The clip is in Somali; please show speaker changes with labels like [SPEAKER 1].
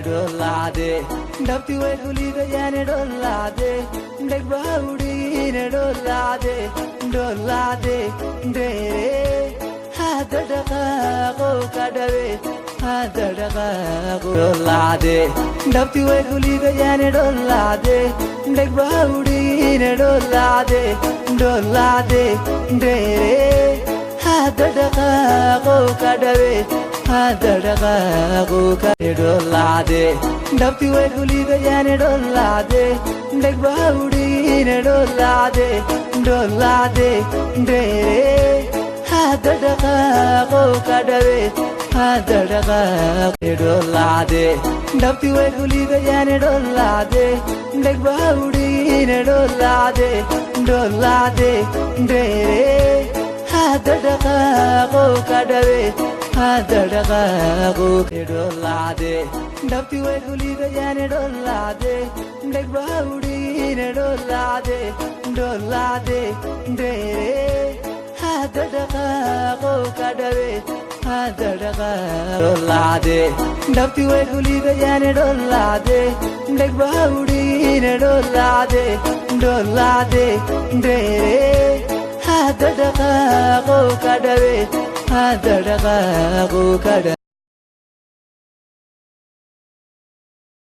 [SPEAKER 1] dolade dapti we gulida yane dolade dek baudi ne dolade de hadadaqa ko kadave hadadaqa ko dolade dapti we gulida yane dolade dek baudi ne dolade de hadadaqa ko kadave hadadaqa ko dolade dapti we gulida yane dolade dek baudi ne dolade de hadadaqa ko kadave hadadaqa ko dolade dapti we gulida yane dolade dek baudi ne dolade de hadadaqa ko kadave hadadaqa ko dolade dapti we gulida yane dolade dek baudi ne dolade de hadadaqa ko kadave hadadaqa dolade dapti we gulida yane dolade dek baudi ne dolade de hadadaqa ko kadave hadadaqa ko kadave